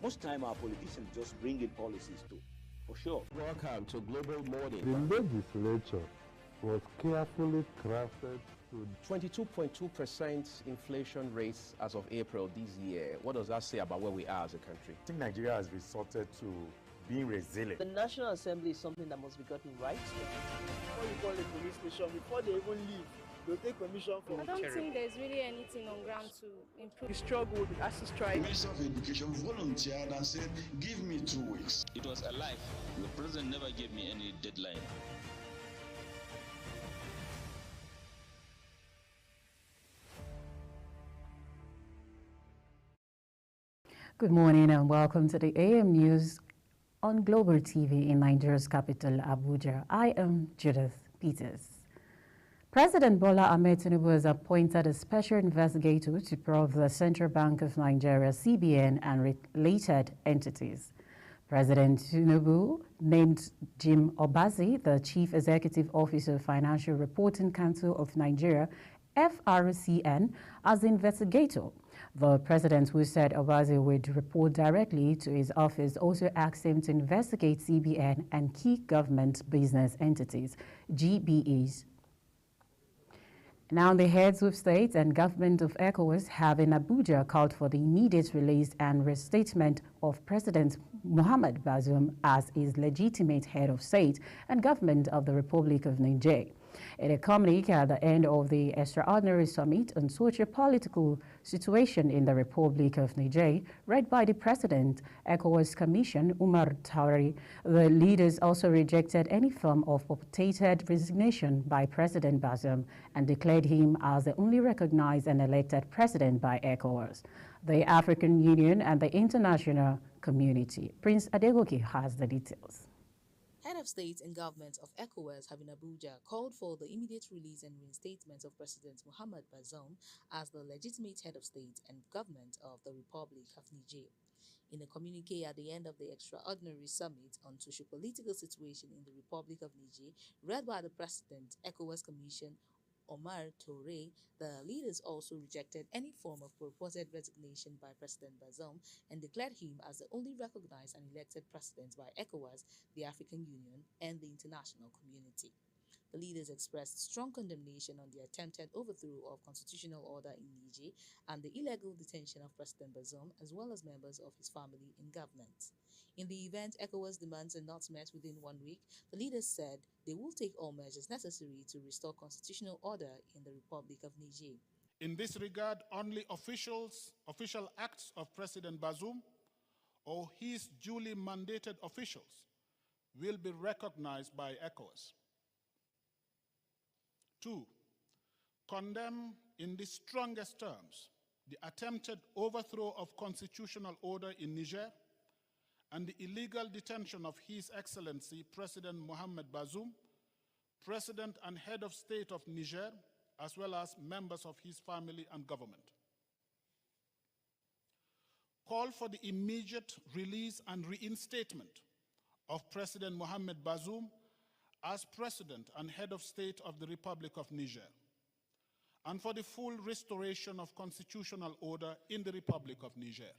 Most time our politicians just bring in policies too, for sure. Welcome to Global Morning. The legislature was carefully crafted to 22.2% inflation rates as of April this year. What does that say about where we are as a country? I think Nigeria has resorted to being resilient. The National Assembly is something that must be gotten right. Before you call a police station, before they even leave, they'll take permission from I don't think there's really anything on ground to improve. the struggle, the ASU strike. The Minister of Education volunteered and said, give me 2 weeks. It was a lie. The president never gave me any deadline. Good morning and welcome to the AM News on Global TV in Nigeria's capital, Abuja. I am Judith Peters. President Bola Ahmed Tinubu has appointed a special investigator to probe the Central Bank of Nigeria, CBN, and related entities. President Tinubu named Jim Obazi, the Chief Executive Officer of Financial Reporting Council of Nigeria, FRCN, as the investigator. The president, who said Obazi would report directly to his office, also asked him to investigate CBN and key government business entities, GBEs. Now, the heads of state and government of ECOWAS have in Abuja called for the immediate release and reinstatement of President Mohamed Bazoum as his legitimate head of state and government of the Republic of Niger. In a communique at the end of the extraordinary summit on socio-political situation in the Republic of Niger, read by the President, ECOWAS Commission Umar Tauri, the leaders also rejected any form of purported resignation by President Bazoum and declared him as the only recognized and elected president by ECOWAS, the African Union, and the international community. Prince Adegoke has the details. Head of State and Government of ECOWAS have in Abuja called for the immediate release and reinstatement of President Mohamed Bazoum as the legitimate head of state and government of the Republic of Niger. In a communique at the end of the extraordinary summit on socio-political situation in the Republic of Niger, read by the President, ECOWAS Commission Omar Toure, the leaders also rejected any form of purported resignation by President Bazoum and declared him as the only recognized and elected president by ECOWAS, the African Union, and the international community. The leaders expressed strong condemnation on the attempted overthrow of constitutional order in Niger and the illegal detention of President Bazoum, as well as members of his family in government. In the event ECOWAS demands are not met within 1 week, the leaders said they will take all measures necessary to restore constitutional order in the Republic of Niger. In this regard, only official acts of President Bazoum or his duly mandated officials will be recognized by ECOWAS. 2, condemn in the strongest terms the attempted overthrow of constitutional order in Niger and the illegal detention of His Excellency President Mohamed Bazoum, President and Head of State of Niger, as well as members of his family and government. Call for the immediate release and reinstatement of President Mohamed Bazoum as President and Head of State of the Republic of Niger, and for the full restoration of constitutional order in the Republic of Niger.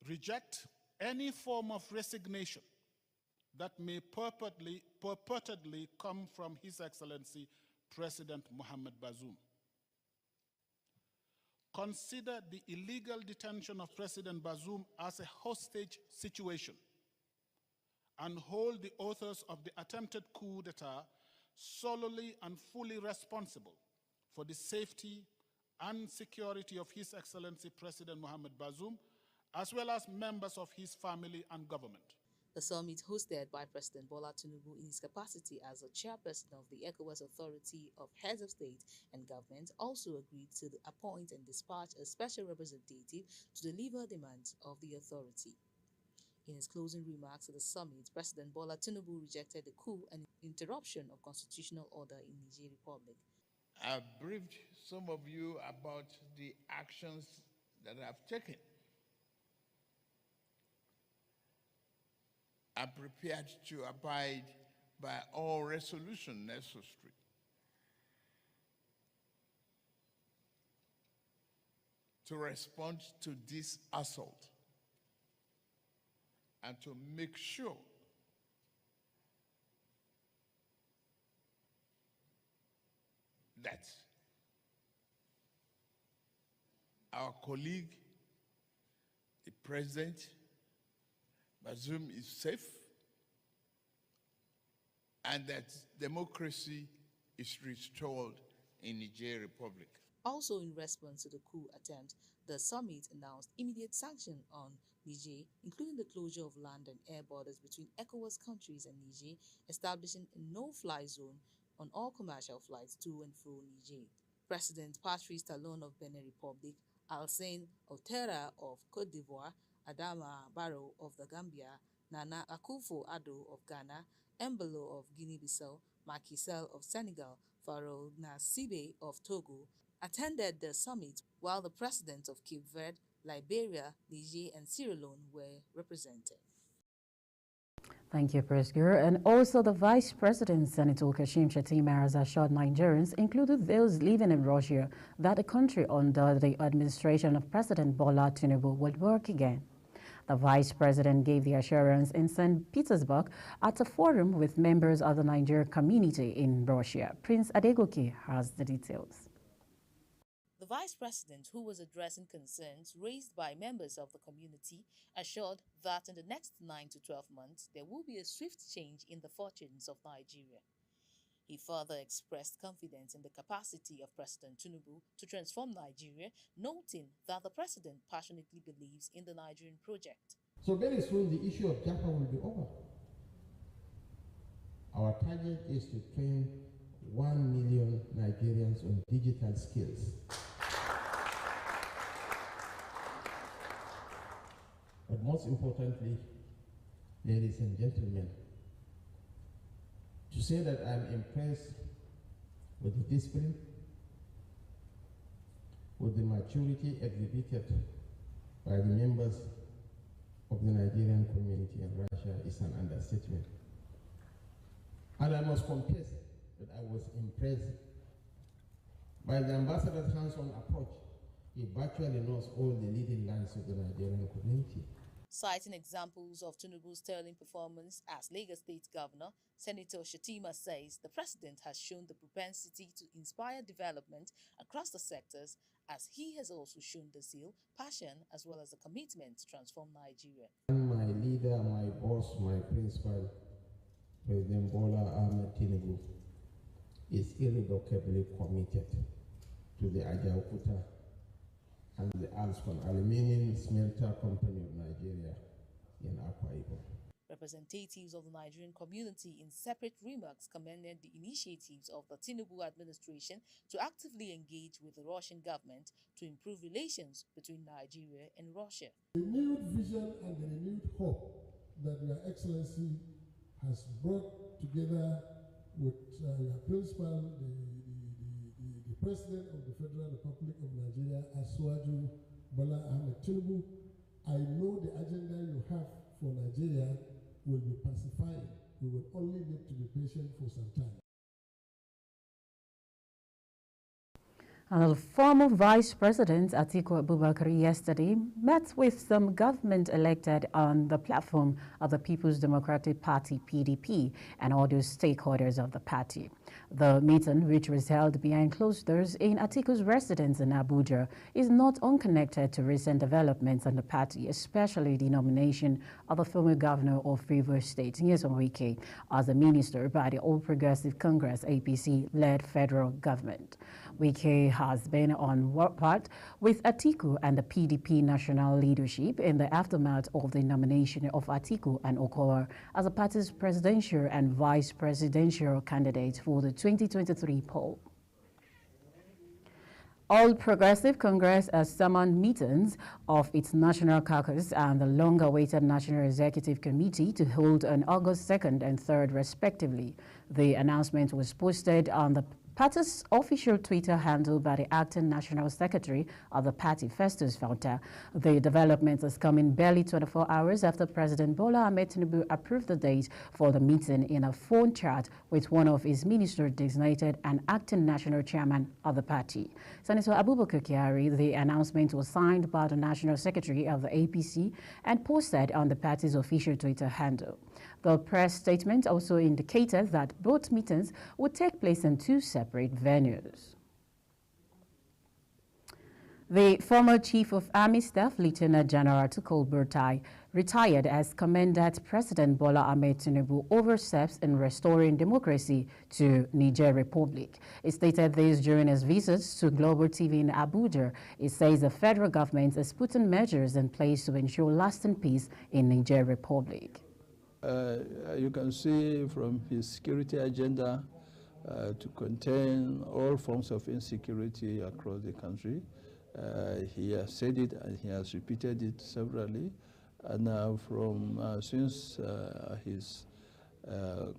Reject any form of resignation that may purportedly come from His Excellency President Mohamed Bazoum. Consider the illegal detention of President Bazoum as a hostage situation and hold the authors of the attempted coup d'etat solely and fully responsible for the safety and security of His Excellency President Mohamed Bazoum, as well as members of his family and government. The summit, hosted by President Bola Tinubu in his capacity as a chairperson of the ECOWAS Authority of Heads of State and Government, also agreed to appoint and dispatch a special representative to deliver demands of the authority. In his closing remarks at the summit, President Bola Tinubu rejected the coup and interruption of constitutional order in Niger Republic. I've briefed some of you about the actions that I've taken. I'm prepared to abide by all resolutions necessary. to respond to this assault and to make sure that our colleague, the President Bazoum, is safe and that democracy is restored in Niger Republic. Also in response to the coup attempt, the summit announced immediate sanctions on Niger, including the closure of land and air borders between ECOWAS countries and Niger, establishing a no-fly zone on all commercial flights to and fro Niger. President Patrice Talon of Benin Republic, Alassane Ouattara of Cote d'Ivoire, Adama Barrow of the Gambia, Nana Akufo-Addo of Ghana, Embolo of Guinea-Bissau, Macky Sall of Senegal, Farouk Nasibe of Togo attended the summit, while the presidents of Cape Verde, Liberia, Niger, and Sierra Leone were represented. Thank you, Presger. And also the Vice President, Senator Kashim Shettima, has assured Nigerians, including those living in Russia, that the country under the administration of President Bola Tinubu would work again. The Vice President gave the assurance in St. Petersburg at a forum with members of the Nigerian community in Russia. Prince Adegoke has the details. The Vice President, who was addressing concerns raised by members of the community, assured that in the next 9 to 12 months, there will be a swift change in the fortunes of Nigeria. He further expressed confidence in the capacity of President Tinubu to transform Nigeria, noting that the president passionately believes in the Nigerian project. So very soon the issue of Japa will be over. Our target is to train 1 million Nigerians on digital skills. But most importantly, ladies and gentlemen, to say that I'm impressed with the discipline, with the maturity exhibited by the members of the Nigerian community in Russia is an understatement. And I must confess that I was impressed by the ambassador's hands-on approach. He virtually knows all the leading lines of the Nigerian community. Citing examples of Tinubu's sterling performance as Lagos State Governor, Senator Shettima says the president has shown the propensity to inspire development across the sectors, as he has also shown the zeal, passion, as well as the commitment to transform Nigeria. My leader, my boss, my principal, President Bola Ahmed Tinubu, is irrevocably committed to the Ajaokuta and the Alston Aluminium Smelter Company of Nigeria in Akwa Ibom. Representatives of the Nigerian community in separate remarks commended the initiatives of the Tinubu administration to actively engage with the Russian government to improve relations between Nigeria and Russia. The renewed vision and the renewed hope that Your Excellency has brought together with your principal, the President of the Federal Republic of Nigeria, Asiwaju Bola Ahmed Tinubu, I know the agenda you have for Nigeria will be pacifying. We will only need to be patient for some time. And the former Vice President Atiku Abubakar yesterday met with some government elected on the platform of the People's Democratic Party, PDP, and other stakeholders of the party. The meeting, which was held behind closed doors in Atiku's residence in Abuja, is not unconnected to recent developments in the party, especially the nomination of the former governor of Rivers State, Nyesom Wike, as the minister by the All Progressive Congress, APC-led federal government. Wike has been on work part with Atiku and the PDP national leadership in the aftermath of the nomination of Atiku and Okowa as the party's presidential and vice presidential candidates for the 2023 poll. All Progressive Congress has summoned meetings of its National Caucus and the long-awaited National Executive Committee to hold on August 2nd and 3rd, respectively. The announcement was posted on the Party's official Twitter handle by the acting national secretary of the party, Festus Falta. The development is coming barely 24 hours after President Bola Ahmed Tinubu approved the date for the meeting in a phone chat with one of his ministers designated and acting national chairman of the party. Senator Abubakar Kyari, the announcement was signed by the national secretary of the APC and posted on the party's official Twitter handle. The press statement also indicated that both meetings would take place in two separate venues. The former Chief of Army Staff, Lieutenant General Tukul Burtai, retired as Commandant President Bola Ahmed Tinubu oversteps in restoring democracy to Niger Republic. He stated this during his visits to Global TV in Abuja. He says the federal government is putting measures in place to ensure lasting peace in Niger Republic. You can see from his security agenda to contain all forms of insecurity across the country. He has said it and he has repeated it severally. And since his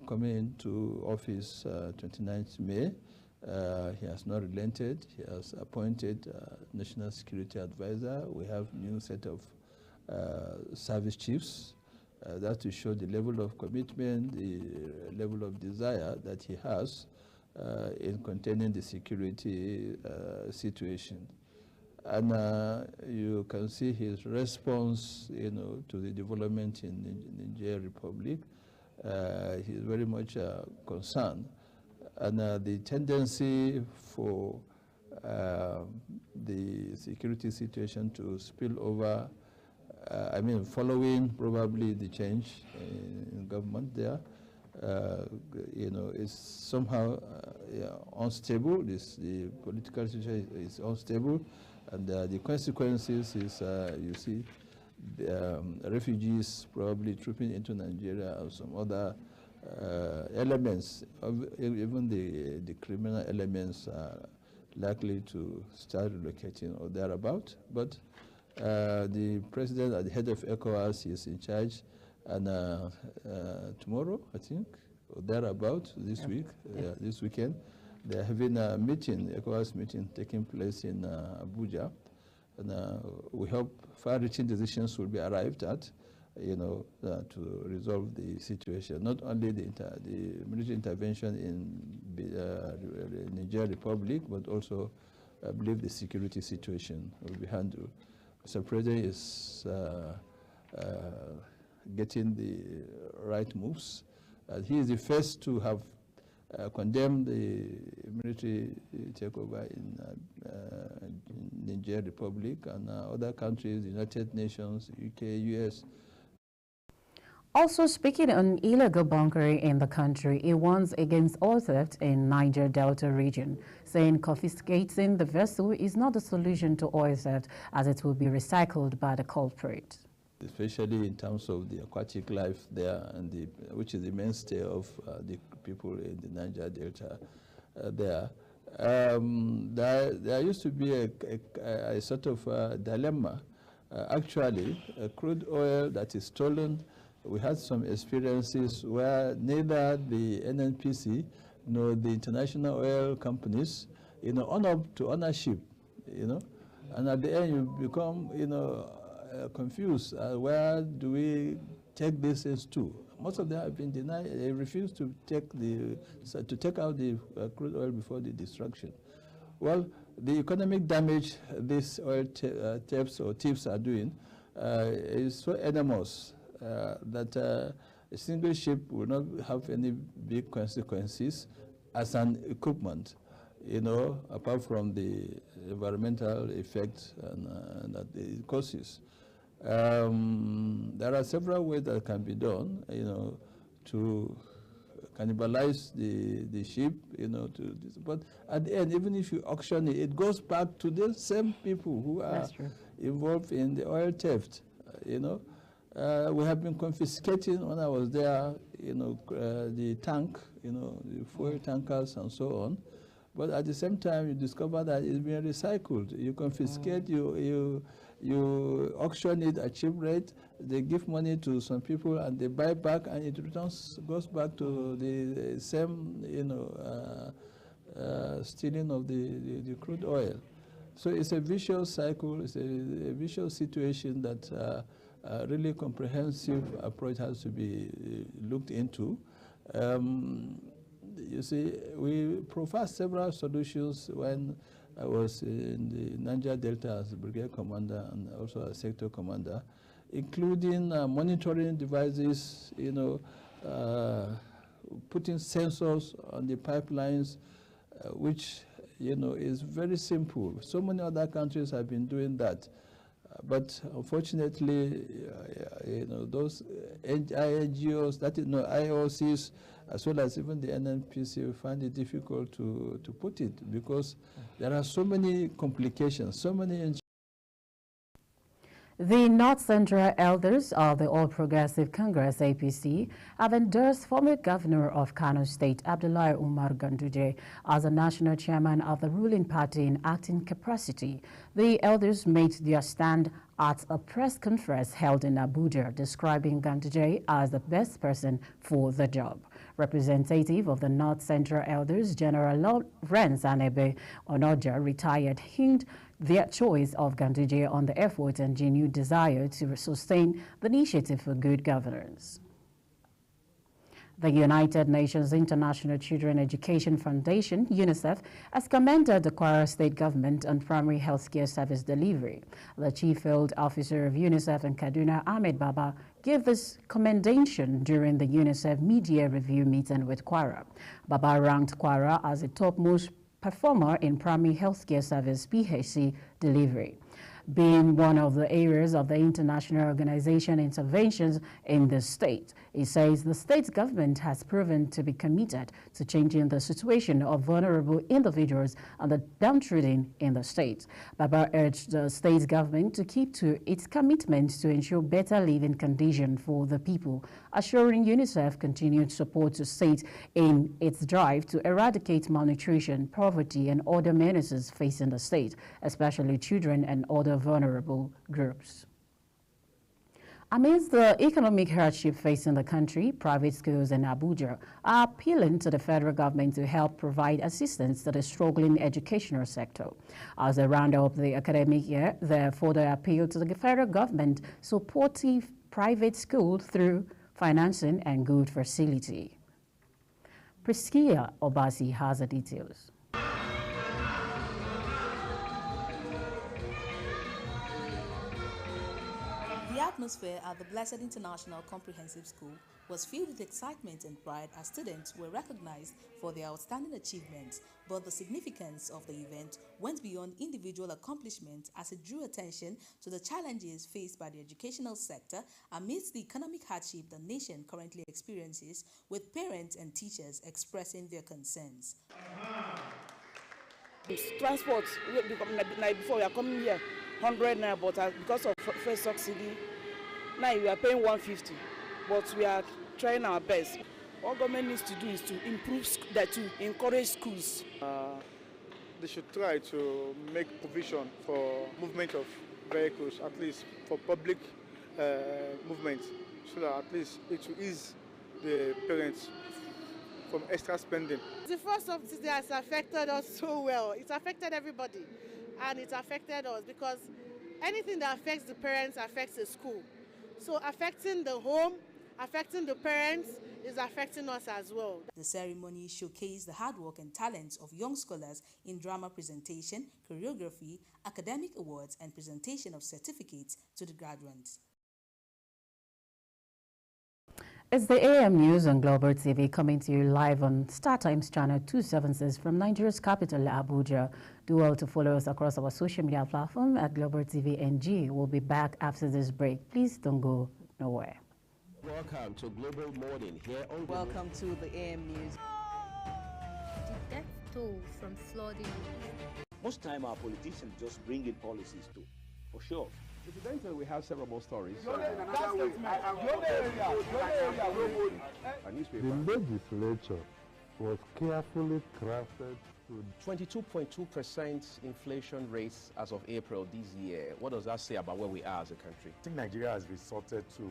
coming into office 29th May, he has not relented. He has appointed National Security Advisor. We have new set of service chiefs. That to show the level of commitment, the level of desire that he has in containing the security situation. And you can see his response, to the development in the Niger Republic. He is very much concerned. And the tendency for the security situation to spill over, following probably the change in government there, is somehow unstable. The political situation is unstable, and the consequences is, you see, refugees probably trooping into Nigeria and some other elements, even the criminal elements are likely to start relocating or thereabout. But the president at the head of ECOWAS is in charge, and tomorrow, I think, or thereabout, this week, this weekend, they're having a meeting, ECOWAS meeting taking place in Abuja, and we hope far-reaching decisions will be arrived at, to resolve the situation. Not only the military intervention in Niger Republic, but also, I believe, the security situation will be handled. Mr. President is getting the right moves. He is the first to have condemned the military takeover in Niger Republic, and other countries, United Nations, UK, US. Also speaking on illegal bunkering in the country, he warns against oil theft in Niger Delta region, saying confiscating the vessel is not the solution to oil theft, as it will be recycled by the culprit. Especially in terms of the aquatic life there, and which is the mainstay of the people in the Niger Delta there. There used to be a sort of dilemma. Actually, crude oil that is stolen, we had some experiences where neither the NNPC nor the international oil companies, own up to ownership, and at the end you become, confused. Where do we take this as to? Most of them have been denied. They refuse to take out the crude oil before the destruction. Well, the economic damage these oil thefts or thieves are doing is so enormous that a single ship will not have any big consequences as an equipment, apart from the environmental effects that it causes. There are several ways that can be done, to cannibalize the ship, but at the end, even if you auction it, it goes back to the same people who are involved in the oil theft, we have been confiscating, when I was there, the tank, the fuel tankers and so on. But at the same time, you discover that it's being recycled. You confiscate, you auction it at cheap rate. They give money to some people, and they buy back, and it goes back to the same, stealing of the crude oil. So it's a vicious cycle, it's a vicious situation that really comprehensive approach has to be looked into. You see, we profiled several solutions when I was in the Niger Delta as brigade commander and also as sector commander, including monitoring devices, putting sensors on the pipelines, which is very simple. So many other countries have been doing that. But unfortunately, those NGOs, IOCs, as well as even the NNPC, find it difficult to put it because there are so many complications, so many. The North Central Elders of the All Progressive Congress, APC, have endorsed former Governor of Kano State, Abdullahi Umar Ganduje, as the national chairman of the ruling party in acting capacity. The elders made their stand at a press conference held in Abuja, describing Ganduje as the best person for the job. Representative of the North Central Elders, General Lawrence Anebe Onoja, retired, hinged their choice of Ganduje on the effort and genuine desire to sustain the initiative for good governance. The United Nations International Children Education Foundation, UNICEF, has commended the Kwara State government on primary health care service delivery. The Chief Field Officer of UNICEF in Kaduna, Ahmed Baba, gave this commendation during the UNICEF media review meeting with Kwara. Baba ranked Kwara as the topmost performer in primary health care service PHC delivery, being one of the areas of the international organization interventions in the state. He says the state government has proven to be committed to changing the situation of vulnerable individuals and the downtrodden in the state. Baba urged the state government to keep to its commitment to ensure better living conditions for the people, assuring UNICEF continued support to state in its drive to eradicate malnutrition, poverty, and other menaces facing the state, especially children and other vulnerable groups. Amidst the economic hardship facing the country, private schools in Abuja are appealing to the federal government to help provide assistance to the struggling educational sector. As they round up the academic year, they further appeal to the federal government supportive private schools through financing and good facility. Priscilla Obasi has the details. The atmosphere at the Blessed International Comprehensive School was filled with excitement and pride as students were recognized for their outstanding achievements, but the significance of the event went beyond individual accomplishments as it drew attention to the challenges faced by the educational sector amidst the economic hardship the nation currently experiences, with parents and teachers expressing their concerns. Transport, before we are coming here, 100 naira, but because of first subsidy, now we are paying 150, but we are trying our best. What government needs to do is to improve that, to encourage schools. They should try to make provision for movement of vehicles, at least for public movement, so that at least it will ease the parents from extra spending. The first subsidy has affected us so well. It's affected everybody, and it's affected us because anything that affects the parents affects the school. So affecting the home, affecting the parents is affecting us as well. The ceremony showcased the hard work and talents of young scholars in drama presentation, choreography, academic awards, and presentation of certificates to the graduates. It's the AM News on Global TV coming to you live on StarTimes channel 276 from Nigeria's capital, Abuja. Do well to follow us across our social media platform at Global TV NG. We'll be back after this break. Please don't go nowhere. Welcome to Global Morning here on Welcome to the AM News. The death toll from flooding. Most time our politicians just bring in policies too, for sure. Incidentally, we have several more stories. The legislature was carefully crafted to 22.2% inflation rates as of April this year. What does that say about where we are as a country? I think Nigeria has resorted to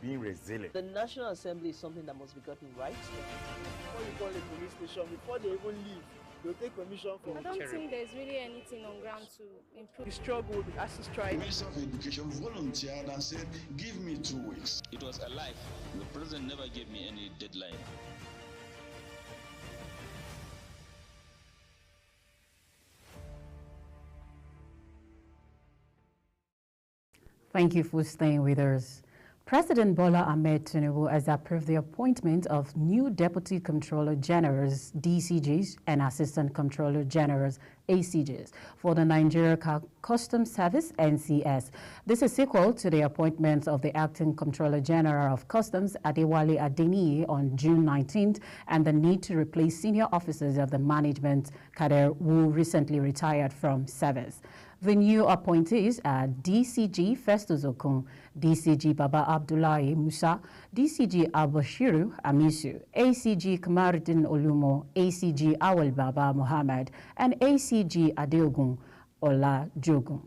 being resilient. The National Assembly is something that must be gotten right. What you call a police station, before they even leave, They'll take permission from I don't think there's really anything on ground to improve. The struggle as to strike. The Minister of Education volunteered and said, give me 2 weeks. It was a lie. The president never gave me any deadline. Thank you for staying with us. President Bola Ahmed Tinubu has approved the appointment of new Deputy Comptroller Generals, DCGs, and Assistant Comptroller Generals, ACGs, for the Nigeria Customs Service, NCS. This is sequel to the appointment of the Acting Comptroller General of Customs, Adewale Adeniyi, on June 19th, and the need to replace senior officers of the management cadre who recently retired from service. The new appointees are DCG Festus Okun, DCG Baba Abdullahi Musa, DCG Abashiru Amisu, ACG Kamaruddin Olumo, ACG Awal Baba Muhammad, and ACG Adeogun Olajogun.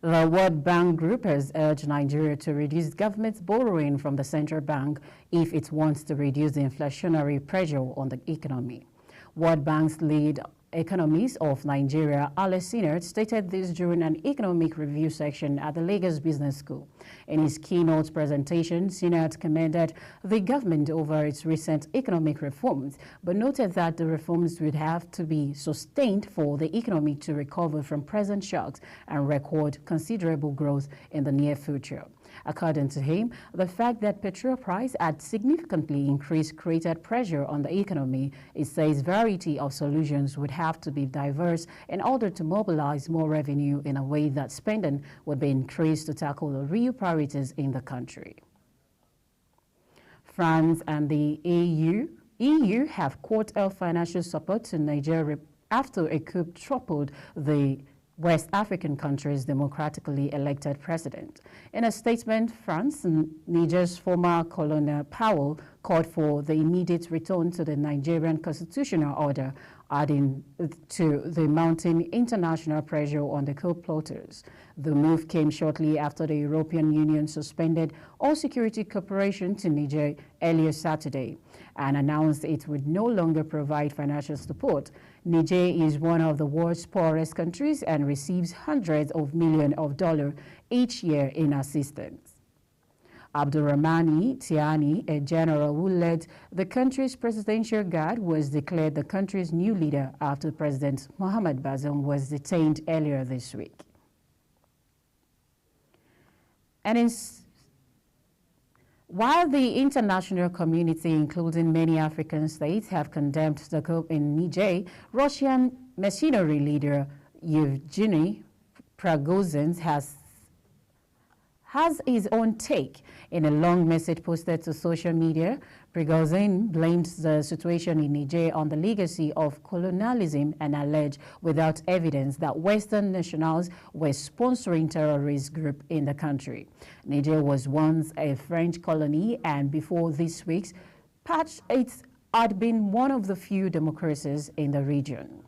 The World Bank Group has urged Nigeria to reduce government's borrowing from the central bank if it wants to reduce the inflationary pressure on the economy. World Bank's lead economist of Nigeria, Alex Sinert, stated this during an economic review section at the Lagos Business School. In his keynote presentation, Sinert commended the government over its recent economic reforms, but noted that the reforms would have to be sustained for the economy to recover from present shocks and record considerable growth in the near future. According to him, the fact that petrol price had significantly increased created pressure on the economy. It says variety of solutions would have to be diverse in order to mobilize more revenue in a way that spending would be increased to tackle the real priorities in the country. France and the EU have cut off financial support to Nigeria after a coup toppled the West African country's democratically elected president. In a statement, France and Niger's former Colonel Powell called for the immediate return to the Nigerian constitutional order, adding to the mounting international pressure on the coup plotters. The move came shortly after the European Union suspended all security cooperation to Niger earlier Saturday and announced it would no longer provide financial support. Niger is one of the world's poorest countries and receives hundreds of millions of dollars each year in assistance. Abdurrahmani Tiani, a general who led the country's presidential guard, was declared the country's new leader after President Mohamed Bazoum was detained earlier this week. And while the international community, including many African states, have condemned the coup in Niger, Russian mercenary leader Yevgeny Prigozhin has his own take. In a long message posted to social media, Prigozhin blamed the situation in Niger on the legacy of colonialism and alleged, without evidence, that Western nationals were sponsoring terrorist groups in the country. Niger was once a French colony, and before this week's patch, it had been one of the few democracies in the region.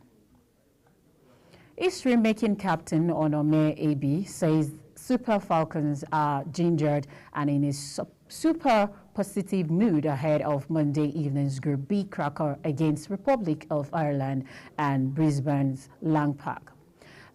History-making captain Onome Ebi says Super Falcons are gingered and in a super positive mood ahead of Monday evening's Group B cracker against Republic of Ireland and Brisbane's Lang Park.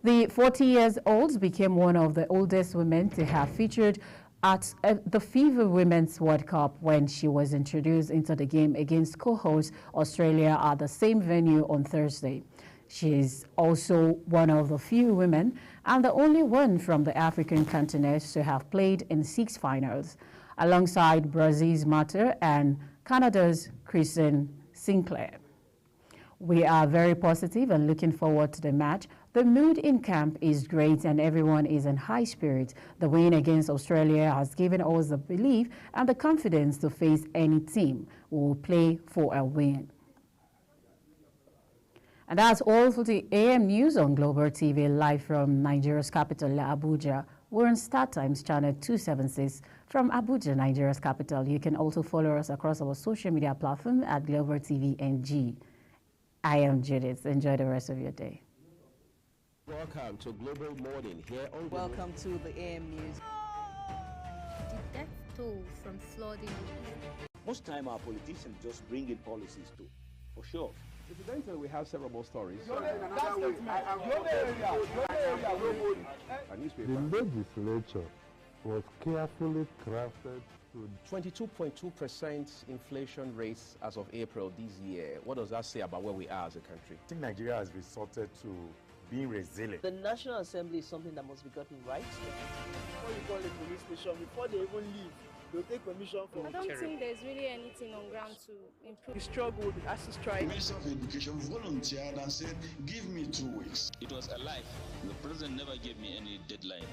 The 40-year-olds became one of the oldest women to have featured at the FIFA Women's World Cup when she was introduced into the game against co-host Australia at the same venue on Thursday. She is also one of the few women and the only one from the African continent to have played in 6 finals, alongside Brazil's Marta and Canada's Kristen Sinclair. We are very positive and looking forward to the match. The mood in camp is great and everyone is in high spirit. The win against Australia has given us the belief and the confidence to face any team. We will play for a win. And that's all for the AM News on Global TV, live from Nigeria's capital, Abuja. We're on StarTimes channel 276 from Abuja, Nigeria's capital. You can also follow us across our social media platform at Global TV NG. I am Judith. Enjoy the rest of your day. Welcome to Global Morning here on Welcome to the AM News. The death toll from flooding. Most time our politicians just bring in policies too, for sure. Incidentally, we have several more stories. The legislature was carefully crafted to 22.2% inflation rates as of April this year. What does that say about where we are as a country? I think Nigeria has resorted to being resilient. The National Assembly is something that must be gotten right. Before you call a police station, before they even leave, they'll take permission from I don't think there's really anything on ground to improve. We struggled as to strike. The Minister of Education volunteered and said, give me 2 weeks. It was a lie. The president never gave me any deadline.